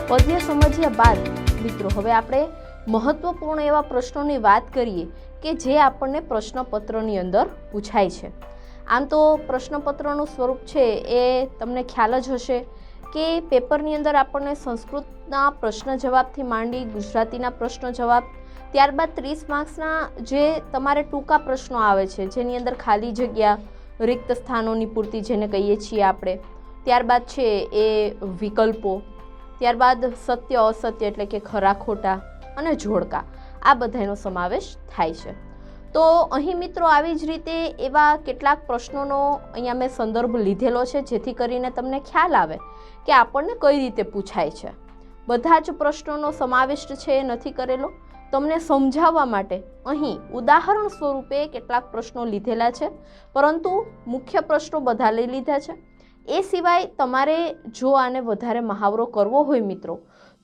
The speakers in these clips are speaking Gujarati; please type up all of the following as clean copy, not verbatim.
પદ્ય સમજ્યા બાદ મિત્રો હવે આપણે મહત્વપૂર્ણ એવા પ્રશ્નોની વાત કરીએ કે જે આપણને પ્રશ્નપત્રની અંદર પૂછાય છે. આમ તો પ્રશ્નપત્રનું સ્વરૂપ છે એ તમને ખ્યાલ જ હશે કે પેપરની અંદર આપણને સંસ્કૃતના પ્રશ્ન જવાબથી માંડી ગુજરાતીના પ્રશ્ન જવાબ, ત્યારબાદ 30 માર્ક્સના જે તમારે ટૂંકા પ્રશ્નો આવે છે જેની અંદર ખાલી જગ્યા, રિક્ત સ્થાનોની પૂર્તિ જેને કહીએ છીએ આપણે, ત્યારબાદ છે એ વિકલ્પો, ત્યારબાદ સત્ય અસત્ય એટલે કે ખરા ખોટા અને જોડકા, આ બધાનો સમાવેશ થાય છે. તો અહીં મિત્રો આવી જ રીતે એવા કેટલાક પ્રશ્નોનો અહીંયા મેં સંદર્ભ લીધેલો છે જેથી કરીને તમને ખ્યાલ આવે કે આપણને કઈ રીતે પૂછાય છે. બધા જ પ્રશ્નોનો સમાવેશ છે એ નથી કરેલો. તમને સમજાવવા માટે અહીં ઉદાહરણ સ્વરૂપે કેટલાક પ્રશ્નો લીધેલા છે, પરંતુ મુખ્ય પ્રશ્નો બધા લઈ લીધા છે. એ સિવાય તમારે જો આને વધારે મહાવરો કરવો હોય મિત્રો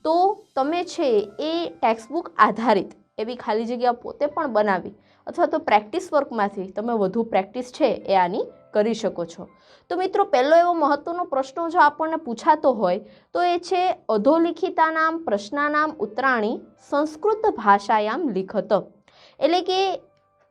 તો તમે છે એ ટેક્સ્ટબુક આધારિત એવી ખાલી જગ્યા પોતે પણ બનાવી અથવા તો પ્રેક્ટિસ વર્કમાંથી તમે વધુ પ્રેક્ટિસ છે એ આની કરી શકો છો. તો મિત્રો પહેલો એવો મહત્વનો પ્રશ્ન જો આપણને પૂછાતો હોય તો એ છે અધોલિખિતાનામ પ્રશ્નાનામ ઉત્તરાણી સંસ્કૃત ભાષાયામ લિખત. એટલે કે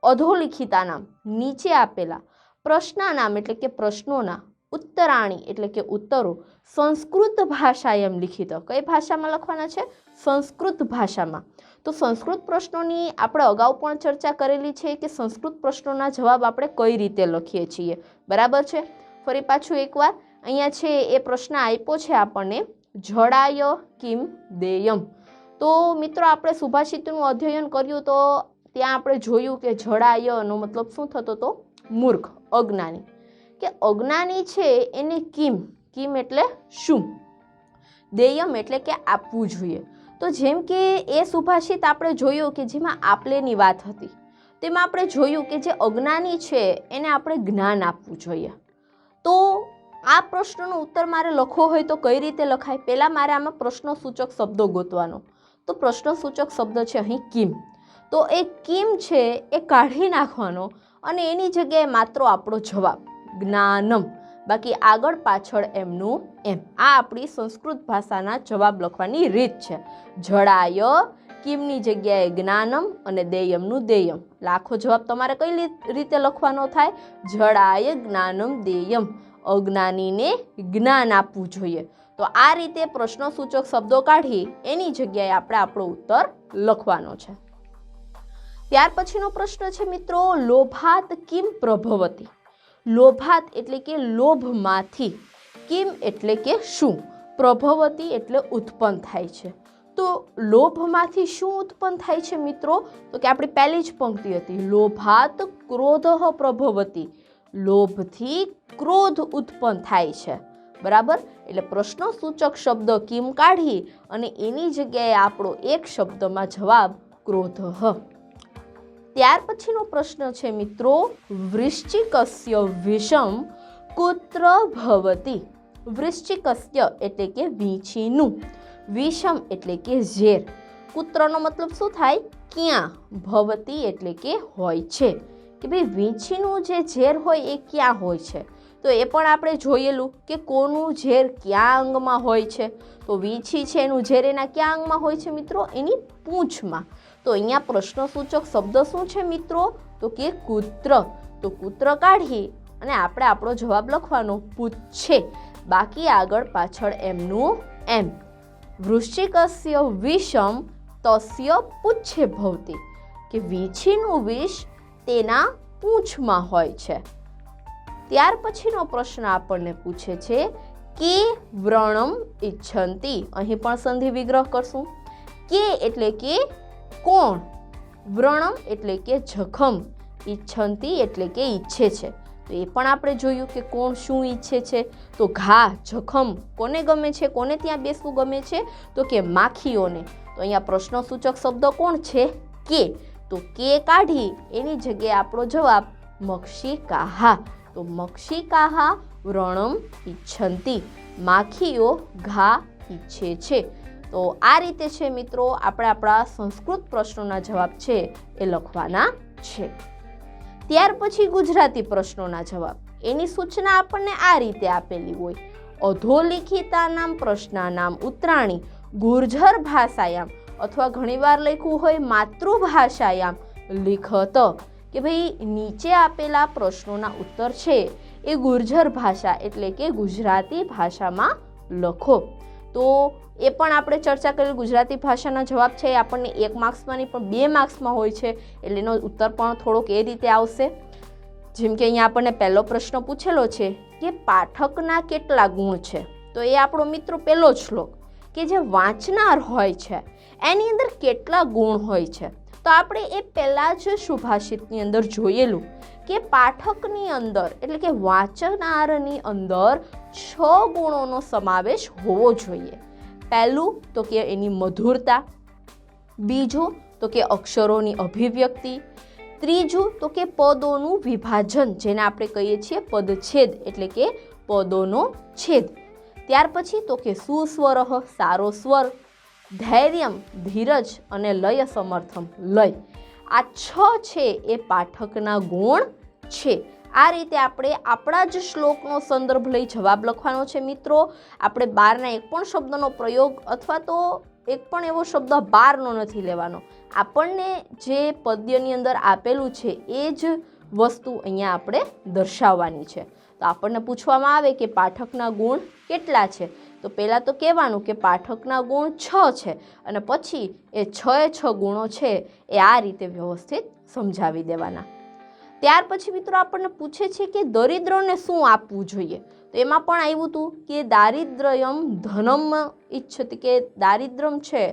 અધોલિખિતાનામ નીચે આપેલા, પ્રશ્નાનામ એટલે કે પ્રશ્નોના, ઉત્તરાણી એટલે કે ઉત્તરો સંસ્કૃત ભાષાયામ લિખિત, કઈ ભાષામાં લખવાના છે? સંસ્કૃત ભાષામાં. તો સંસ્કૃત પ્રશ્નોની આપણે અગાઉ પણ ચર્ચા કરેલી છે કે સંસ્કૃત પ્રશ્નોના જવાબ આપણે કઈ રીતે લખીએ છીએ, બરાબર છે. ફરી પાછું એકવાર અહીંયા છે એ પ્રશ્ન આપ્યો છે આપણને, જડાય કિમ દેયમ. તો મિત્રો આપણે સુભાષિતનું અધ્યયન કર્યું તો ત્યાં આપણે જોયું કે જડાયનો મતલબ શું થતો હતો? મૂર્ખ, અજ્ઞાની. કે અજ્ઞાની છે એને કિમ એટલે શું, દેયમ એટલે કે આપવું જોઈએ. તો જેમ કે એ સુભાષિત આપણે જોયું કે જેમાં આપલેની વાત હતી, તેમાં આપણે જોયું કે જે અજ્ઞાની છે એને આપણે જ્ઞાન આપવું જોઈએ. તો આ પ્રશ્નનો ઉત્તર મારે લખવો હોય તો કઈ રીતે લખાય? પહેલાં મારે આમાં પ્રશ્નસૂચક શબ્દો ગોતવાનો. તો પ્રશ્નસૂચક શબ્દ છે અહીં કિમ. તો એ કિમ છે એ કાઢી નાખવાનો અને એની જગ્યાએ માત્ર આપણો જવાબ જ્ઞાનમ, બાકી આગળ પાછળ એમનું એમ. આ આપણી સંસ્કૃત ભાષાના જવાબ લખવાની રીત છે. જડાય કિમની જગ્યાએ જ્ઞાનમ અને દેયમનું દેયમ. લાખો જવાબ તમારે કઈ રીતે લખવાનો થાય? જડાય જ્ઞાનમ દેયમ, અજ્ઞાનીને જ્ઞાન આપવું જોઈએ. તો આ રીતે પ્રશ્નસૂચક શબ્દો કાઢી એની જગ્યાએ આપણે આપણો ઉત્તર લખવાનો છે. ત્યાર પછીનો પ્રશ્ન છે મિત્રો, લોભાત કિમ પ્રભવતી. લોભાત એટલે કે લોભમાંથી, કિમ એટલે કે શું, પ્રભવતી એટલે ઉત્પન્ન થાય છે. તો લોભમાંથી શું ઉત્પન્ન થાય છે મિત્રો? તો કે આપણી પહેલી જ પંક્તિ હતી, લોભાત ક્રોધઃ પ્રભવતી. લોભથી ક્રોધ ઉત્પન્ન થાય છે, બરાબર. એટલે પ્રશ્નસૂચક શબ્દ કિમ કાઢી અને એની જગ્યાએ આપણો એક શબ્દમાં જવાબ ક્રોધઃ. ત્યાર પછીનો પ્રશ્ન છે મિત્રો, વૃશ્ચિકસ્ય વિષમ કુત્ર ભવતી. વૃશ્ચિકસ્ય એટલે કે વીંછીનું, વિષમ એટલે કે ઝેર, કુત્રનો મતલબ શું થાય? ક્યાં, ભવતી એટલે કે હોય છે. કે ભાઈ વીંછીનું જે ઝેર હોય એ ક્યાં હોય છે? તો એ પણ આપણે જોયેલું કે કોનું ઝેર ક્યાં અંગમાં હોય છે. તો વીંછી છે એનું ઝેર એના ક્યાં અંગમાં હોય છે મિત્રો? એની પૂંછમાં. તો અહીંયા પ્રશ્નસૂચક શબ્દ શું છે મિત્રો? તો કે કુત્ર. તો કુત્ર કાઢી અને આપણે આપણો જવાબ લખવાનો પૂછે, બાકી આગળ પાછળ એમનું એમ. વૃશ્ચિકસ્ય વિષમ તસ્ય પુચ્છે ભવતી. કે વીંછીનું વિષ તેના પૂંછમાં હોય છે. ત્યાર પછીનો પ્રશ્ન આપણને પૂછે છે કે વ્રણમ ઈચ્છંતી. અહીં પણ સંધિ વિગ્રહ કરશું. કે એટલે કે કોણ, વ્રણમ એટલે કે જખમ, ઈચ્છંતી એટલે કે ઈચ્છે છે. તો એ પણ આપણે જોયું કે કોણ શું ઈચ્છે છે. તો ઘા, જખમ કોને ગમે છે? કોને ત્યાં બેસવું ગમે છે? તો કે માખીઓને. તો અહીંયા પ્રશ્નસૂચક શબ્દ કોણ છે? કે. તો કે કાઢી એની જગ્યાએ આપણો જવાબ મક્ષિકાહા. તો મક્ષિકાહા વ્રણમ ઈચ્છંતી, માખીઓ ઘા ઈચ્છે છે. તો આ રીતે છે મિત્રો આપણે આપણા સંસ્કૃત પ્રશ્નોના જવાબ છે એ લખવાના છે. ત્યાર પછી ગુજરાતી પ્રશ્નોના જવાબ, એની સૂચના આપણને આ રીતે આપેલી હોય, અધોલિખિતાનામ પ્રશ્નાનામ ઉત્તરાણી ગુર્જર ભાષાયામ અથવા ઘણીવાર લખ્યું હોય માતૃભાષાયામ લિખત, કે ભાઈ નીચે આપેલા પ્રશ્નોના ઉત્તર છે એ ગુર્જર ભાષા એટલે કે ગુજરાતી ભાષામાં લખો. તો એ પણ આપણે ચર્ચા કરેલ ગુજરાતી ભાષાના જવાબ છે એ આપણને 1 માર્ક્સમાં નહીં પણ 2 માર્ક્સમાં હોય છે, એટલે એનો ઉત્તર પણ થોડોક એ રીતે આવશે. જેમ કે અહીંયા આપણને પહેલો પ્રશ્ન પૂછેલો છે કે પાઠકના કેટલા ગુણ છે, તો એ આપણો મિત્રો પહેલો શ્લોક કે જે વાંચનાર હોય છે એની અંદર કેટલા ગુણ હોય છે. તો આપણે એ પહેલાં જ સુભાષિતની અંદર જોયેલું કે પાઠકની અંદર એટલે કે વાંચનારની અંદર 6 ગુણોનો સમાવેશ હોવો જોઈએ. પહેલું તો કે એની મધુરતા, બીજું તો કે અક્ષરોની અભિવ્યક્તિ, ત્રીજું તો કે પદોનું વિભાજન જેને આપણે કહીએ છીએ પદછેદ એટલે કે પદોનો છેદ, ત્યાર પછી તો કે સુસ્વરઃ સારો સ્વર, ધૈર્યમ ધીરજ અને લય સમર્થમ લય. આ 6 છે એ પાઠકના ગુણ છે. આ રીતે આપણે આપણા જ શ્લોકનો સંદર્ભ લઈ જવાબ લખવાનો છે મિત્રો. આપણે બહારના એક પણ શબ્દનો પ્રયોગ અથવા તો એક પણ એવો શબ્દ બહારનો નથી લેવાનો. આપણને જે પદ્યની અંદર આપેલું છે એ જ વસ્તુ અહીંયા આપણે દર્શાવવાની છે. તો આપણને પૂછવામાં આવે કે પાઠકના ગુણ કેટલા છે, તો પહેલાં તો કહેવાનું કે પાઠકના ગુણ 6 છે અને પછી એ 6 ગુણો છે એ આ રીતે વ્યવસ્થિત સમજાવી દેવાના. ત્યાર પછી મિત્રો આપણને પૂછે છે કે દરિદ્રને શું આપવું જોઈએ, તો એમાં પણ આવ્યું હતું કે દારિદ્ર્યમ ધનમ ઈચ્છતિ, કે દારિદ્ર્યમ છે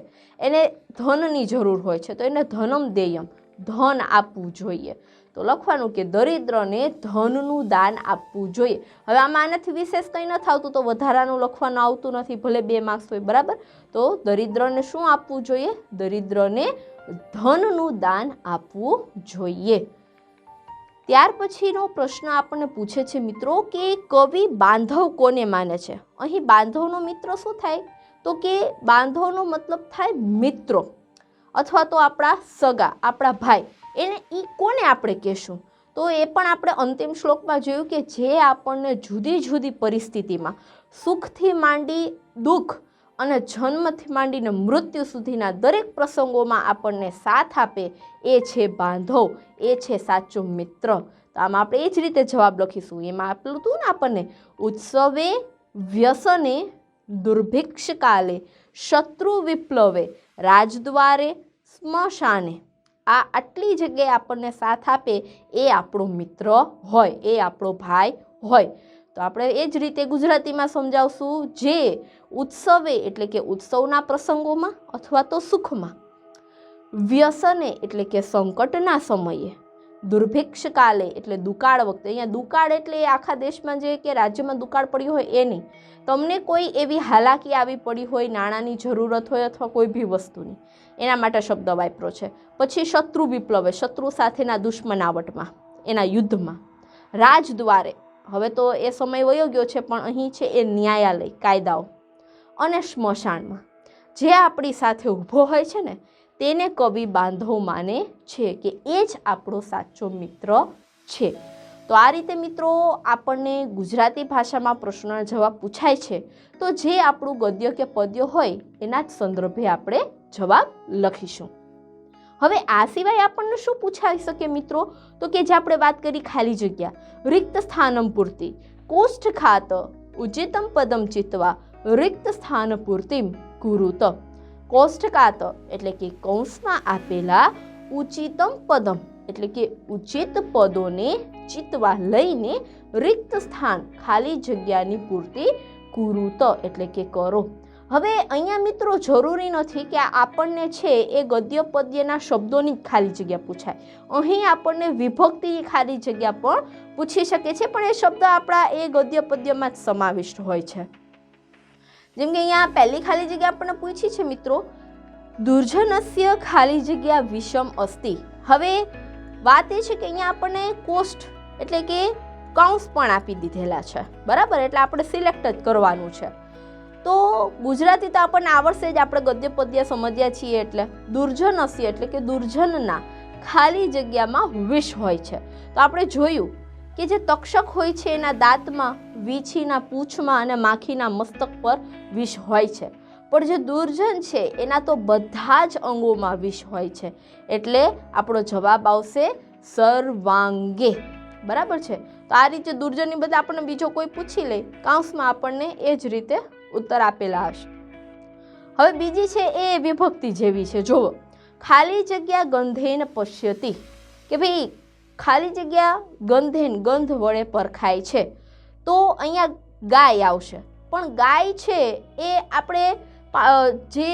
એને ધનની જરૂર હોય છે તો એને ધનમ દેયમ ધન આપવું જોઈએ. તો લખવાનું કે દરિદ્રને ધનનું દાન આપવું જોઈએ. હવે આમાં આનાથી વિશેષ કંઈ ન થતું તો વધારાનું લખવાનું આવતું નથી, ભલે 2 માર્ક્સ હોય બરાબર. તો દરિદ્રને શું આપવું જોઈએ, દરિદ્રને ધનનું દાન આપવું જોઈએ. ત્યાર પછીનો પ્રશ્ન આપણને પૂછે છે મિત્રો કે કવિ બાંધવ કોને માને છે. અહીં બાંધવનો મિત્ર શું થાય, તો કે બાંધવનો મતલબ થાય મિત્રો અથવા તો આપણા સગા, આપણા ભાઈ, એને એ કોને આપણે કહેશું. તો એ પણ આપણે અંતિમ શ્લોકમાં જોયું કે જે આપણને જુદી જુદી પરિસ્થિતિમાં સુખથી માંડી દુઃખ અને જન્મથી માંડીને મૃત્યુ સુધીના દરેક પ્રસંગોમાં આપણને સાથ આપે એ છે બાંધવ, એ છે સાચો મિત્ર. તો આમાં આપણે એ જ રીતે જવાબ લખીશું. એમાં આપેલું હતું ને આપણને ઉત્સવે વ્યસને દુર્ભિક્ષકાલે શત્રુ વિપ્લવે રાજદ્વારે સ્મશાને. આ આટલી જગ્યાએ આપણને સાથ આપે એ આપણો મિત્ર હોય, એ આપણો ભાઈ હોય. તો આપણે એ જ રીતે ગુજરાતીમાં સમજાવશું, જે ઉત્સવે એટલે કે ઉત્સવના પ્રસંગોમાં અથવા તો સુખમાં, વ્યસને એટલે કે સંકટના સમયે, દુર્ભિક્ષકાલે એટલે દુકાળ વખતે, અહીંયા દુકાળ એટલે આખા દેશમાં જે કે રાજ્યમાં દુકાળ પડી હોય એ નહીં, તમને કોઈ એવી હાલાકી આવી પડી હોય, નાણાંની જરૂરત હોય અથવા કોઈ બી વસ્તુની, એના માટે શબ્દ વાપરો છે. પછી શત્રુ વિપ્લવે શત્રુ સાથેના દુશ્મનાવટમાં, એના યુદ્ધમાં, રાજદ્વારે હવે તો એ સમય વયો ગયો છે પણ અહીં છે એ ન્યાયાલય કાયદાઓ, અને સ્મશાનમાં જે આપણી સાથે ઊભો હોય છે ને તેને કવિ બાંધવ માને છે કે એ જ આપણો સાચો મિત્ર છે. તો આ રીતે મિત્રો આપણને ગુજરાતી ભાષામાં પ્રશ્નોના જવાબ પૂછાય છે તો જે આપણું ગદ્ય કે પદ્ય હોય એના જ સંદર્ભે આપણે જવાબ લખીશું. હવે આ સિવાય આપણને શું પૂછાઈ શકે મિત્રો, તો કે જે આપણે વાત કરી ખાલી જગ્યા, રિક્ત સ્થાનમ પૂર્તિ, કોષ્ઠ ખાત ઉચિતમ પદમ ચિત્વા રિક્ત સ્થાન પૂર્તિમ કુરુત. કોષ્ઠકાત એટલે કે કૌંસમાં આપેલા ઉચિતમ પદમ એટલે કે ઉચિત પદોને ચિત્વા લઈને રિક્ત સ્થાન ખાલી જગ્યાની પૂર્તિ કુરુત એટલે કે કરો. હવે અહીંયા મિત્રો જરૂરી નથી કે આપણને છે એ ગદ્ય પદ્યના શબ્દોની જ ખાલી જગ્યા પૂછાય. અહીં આપણને વિભક્તિની ખાલી જગ્યા પણ પૂછી શકે છે, પણ એ શબ્દ આપણા એ ગદ્ય પદ્યમાં જ સમાવિષ્ટ હોય છે. જેમ કે અહીંયા પહેલી ખાલી જગ્યા આપણને પૂછી છે મિત્રો, દુર્જનસ્ય ખાલી જગ્યા વિષમ અસ્તિ. હવે વાત એ છે કે અહીંયા આપણને કોષ્ઠ એટલે કે કૌંસ પણ આપી દીધેલા છે બરાબર, એટલે આપણે સિલેક્ટ જ કરવાનું છે. તો ગુજરાતી તો આપણને આવડશે જ, આપણે ગદ્ય પદ્ય સમજ્યા છીએ. એટલે દુર્જનસ્ય એટલે કે દુર્જનના ખાલી જગ્યામાં વિષ હોય છે. તો આપણે જોયું કે જે તક્ષક હોય છે એના દાંતમાં, વીછીના પૂંછમાં અને માખીના મસ્તક પર વિષ હોય છે. પણ જે દુર્જન છે એના તો બધા જ અંગોમાં વિષ હોય છે, એટલે આપણો જવાબ આવશે સર્વાંગે, બરાબર છે। તો આ રીતે દુર્જનની બદલે આપણને બીજો કોઈ પૂછી લે, કાઉન્સમાં આપણને એ જ રીતે ઉત્તર આપેલા હશે। હવે બીજી છે એ વિભક્તિ જેવી છે, જુઓ, ખાલી જગ્યા ગંધેન પશ્યતિ, કે ભાઈ ખાલી જગ્યા ગંધેન ગંધ વડે પરખાય છે, તો અહીંયા ગાય આવશે, પણ ગાય છે એ આપણે જે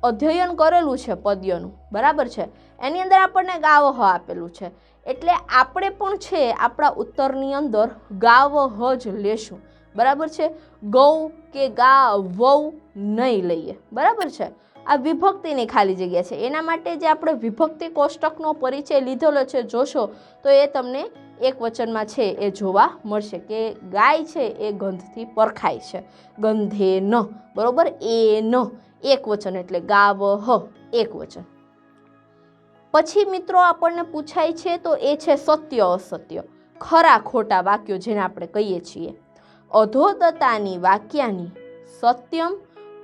અધ્યયન કરેલું છે પદ્યનું, બરાબર છે, એની અંદર આપણને ગાવહ આપેલું છે, એટલે આપણે પણ છે આપણા ઉત્તરની અંદર ગાવહ જ લેશું, બરાબર છે। ગૌ કે ગા વહુ નહીં લઈએ, બરાબર છે। આ વિભક્તિની ખાલી જગ્યા છે, એના માટે જે આપણે વિભક્તિ કોષ્ટકનો પરિચય લીધેલો છે જોશો તો એ તમને એક વચનમાં છે એ જોવા મળશે કે ગાય છે એ ગંધથી પરખાય છે, ગંધે ન, બરોબર, એ ન એક વચન એટલે ગાવહ એક વચન। પછી મિત્રો આપણને પૂછાય છે તો એ છે સત્ય અસત્ય, ખરા ખોટા વાક્યો જેને આપણે કહીએ છીએ। અધોદતાની વાક્યાની સત્યમ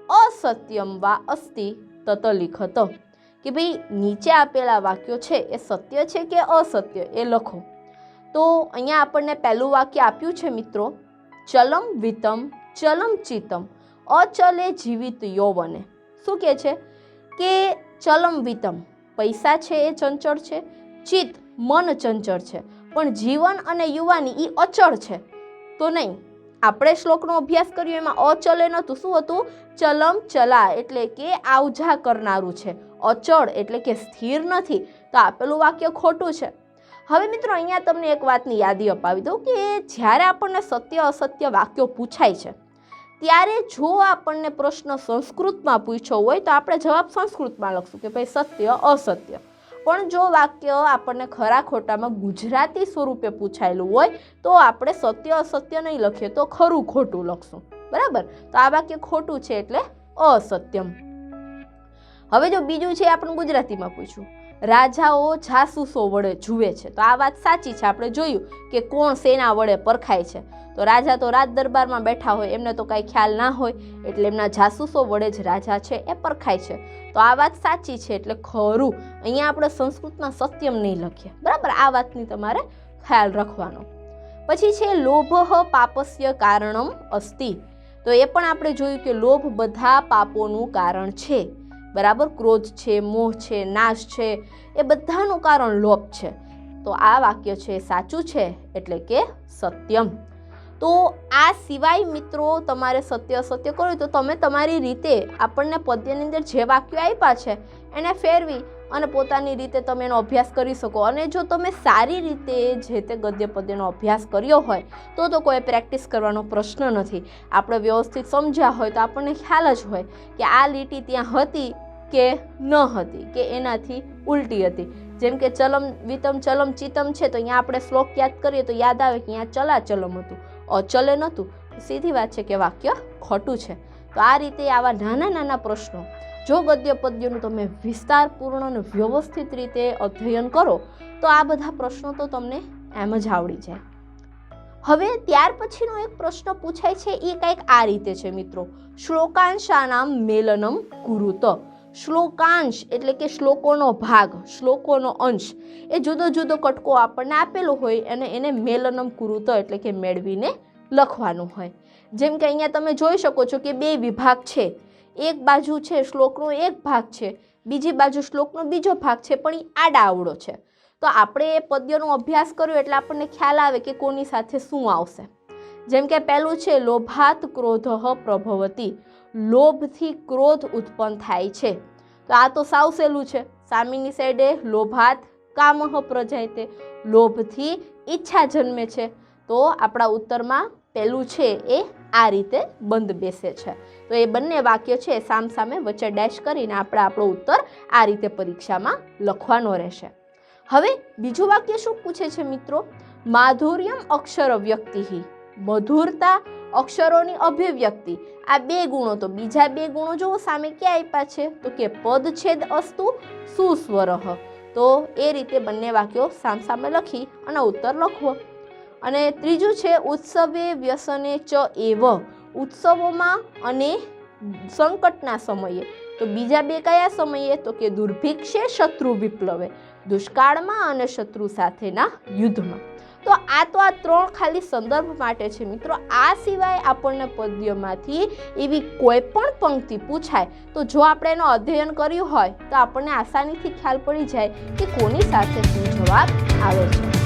અસત્યમ વા અસ્તિ તત લિખત, કે ભાઈ નીચે આપેલા વાક્યો છે એ સત્ય છે કે અસત્ય એ લખો। તો અહીંયા આપણને પહેલું વાક્ય આપ્યું છે મિત્રો, ચલમ વિતમ ચલમ ચિતમ અચલે જીવિત યૌવને। શું કહે છે કે ચલમ વિતમ પૈસા છે એ ચંચળ છે, ચિત્ત મન ચંચળ છે, પણ જીવન અને યુવાની એ અચળ છે, તો નહીં। આપણે શ્લોકનો અભ્યાસ કર્યો એમાં અચલે નહોતું, શું હતું, ચલમ ચલા એટલે કે આવજા કરનારું છે, અચળ એટલે કે સ્થિર નથી, તો આપેલું વાક્ય ખોટું છે। હવે મિત્રો અહીંયા તમને એક વાતની યાદી અપાવી દઉં કે જ્યારે આપણને સત્ય અસત્ય વાક્યો પૂછાય છે ત્યારે જો આપણને પ્રશ્ન સંસ્કૃતમાં પૂછ્યો હોય તો આપણે જવાબ સંસ્કૃતમાં લખશું કે ભાઈ સત્ય અસત્ય, પણ જો વાક્ય આપણને ખરા ખોટામાં ગુજરાતી સ્વરૂપે પૂછાયેલું હોય તો આપણે સત્ય અસત્ય નહીં લખીએ તો ખરું ખોટું લખશું, બરાબર। તો આ વાક્ય ખોટું છે એટલે અસત્યમ। હવે જો બીજું છે આપણે ગુજરાતીમાં પૂછ્યું, રાજાઓ જાસૂસો વડે જુએ છે, તો આ વાત સાચી છે, આપણે જોયું કે કોણ સેના વડે પરખાય છે, તો રાજા તો રાજ દરબારમાં બેઠા હોય, એમને તો કાંઈ ખ્યાલ ના હોય, એટલે એમના જાસૂસો વડે જ રાજા છે એ પરખાય છે, તો આ વાત સાચી છે એટલે ખરું। અહીંયા આપણે સંસ્કૃતમાં સત્યમ નહીં લખીએ, બરાબર, આ વાતની તમારે ખ્યાલ રાખવાનો। પછી છે લોભ પાપસ્ય કારણમ અસ્તિ, તો એ પણ આપણે જોયું કે લોભ બધા પાપોનું કારણ છે, બરાબર, ક્રોધ છે, મોહ છે, નાશ છે, એ બધાનું કારણ લોભ છે, તો આ વાક્ય છે સાચું છે એટલે કે સત્યમ। તો આ સિવાય મિત્રો તમારે સત્ય અસત્ય કરવું તો તમે તમારી રીતે આપણને પદ્યની અંદર જે વાક્યો આપ્યા છે એને ફેરવી અને પોતાની રીતે તમે એનો અભ્યાસ કરી શકો। અને જો તમે સારી રીતે જે તે ગદ્ય પદ્યનો અભ્યાસ કર્યો હોય તો કોઈ પ્રેક્ટિસ કરવાનો પ્રશ્ન નથી। આપણે વ્યવસ્થિત સમજ્યા હોય તો આપણને ખ્યાલ જ હોય કે આ લીટી ત્યાં હતી કે ન હતી કે એનાથી ઉલટી હતી। જેમ કે ચલમ વિતમ ચલમ ચિતમ છે તો અહીંયા આપણે શ્લોક યાદ કરીએ તો યાદ આવે કે અહીંયા ચલા ચલમ હતું, અચલે નહોતું, સીધી વાત છે કે વાક્ય ખોટું છે। તો આ રીતે આવા નાના નાના પ્રશ્નો જો ગદ્ય પદ્યનું તમે વિસ્તારપૂર્ણ અને વ્યવસ્થિત રીતે અધ્યયન કરો તો આ બધા પ્રશ્નો તો તમને એમ જ આવડી જાય। હવે ત્યાર પછીનો એક પ્રશ્ન પૂછાય છે એ કંઈક આ રીતે છે મિત્રો, શ્લોકાંશાનામ મેલનમ કુરુત। શ્લોકાંશ એટલે કે શ્લોકોનો ભાગ, શ્લોકોનો અંશ, એ જુદો જુદો કટકો આપણને આપેલો હોય અને એને મેલનમ કુરુત એટલે કે મેળવીને લખવાનું હોય। જેમ કે અહીંયા તમે જોઈ શકો છો કે બે વિભાગ છે, એક બાજુ છે શ્લોકનો એક ભાગ છે, બીજી બાજુ શ્લોકનો બીજો ભાગ છે, પણ એ આડા આવડો છે, તો આપણે એ પદ્યનો અભ્યાસ કર્યો એટલે આપણને ખ્યાલ આવે કે કોની સાથે શું આવશે। જેમ કે પહેલું છે લોભાત ક્રોધઃ પ્રભવતી, લોભથી ક્રોધ ઉત્પન્ન થાય છે, તો આ તો સાવ સહેલું છે। સામેની સાઈડે લોભાત કામઃ પ્રજાયતે, લોભથી ઈચ્છા જન્મે છે, તો આપણા ઉત્તરમાં પહેલું છે એ આ રીતે બંધ બેસે છે। તો એ બંને વાક્ય છે સામસામે વચ્ચે ડેશ કરીને આપણે આપણો ઉત્તર આ રીતે પરીક્ષામાં લખવાનો રહેશે। હવે બીજું વાક્ય શું પૂછે છે મિત્રો, માધુર્યમ અક્ષર વ્યક્તિ, મધુરતા અક્ષરોની અભિવ્યક્તિ, આ બે ગુણો, તો બીજા બે ગુણો જો સામે ક્યાં આપ્યા છે તો કે પદછેદ અસ્તુ સુસ્વરઃ, તો એ રીતે બંને વાક્યો સામસામે લખી અને ઉત્તર લખવો। અને ત્રીજું છે ઉત્સવે વ્યસને ચ એવ, ઉત્સવોમાં અને સંકટના સમયે, તો બીજા બે કયા સમયે? તો કે દુર્ભિક્ષે, શત્રુ વિપ્લવે, દુષ્કાળમાં અને શત્રુ સાથેના યુદ્ધમાં. તો આ ત્રણ ખાલી સંદર્ભ માટે છે મિત્રો. આ સિવાય આપણને પદ્યમાંથી એવી કોઈ પણ પંક્તિ પૂછાય તો જો આપણે એનો અધ્યયન કર્યું હોય તો આપણને આસાનીથી ખ્યાલ પડી જાય કે કોની સાથે શું જવાબ આવે છે.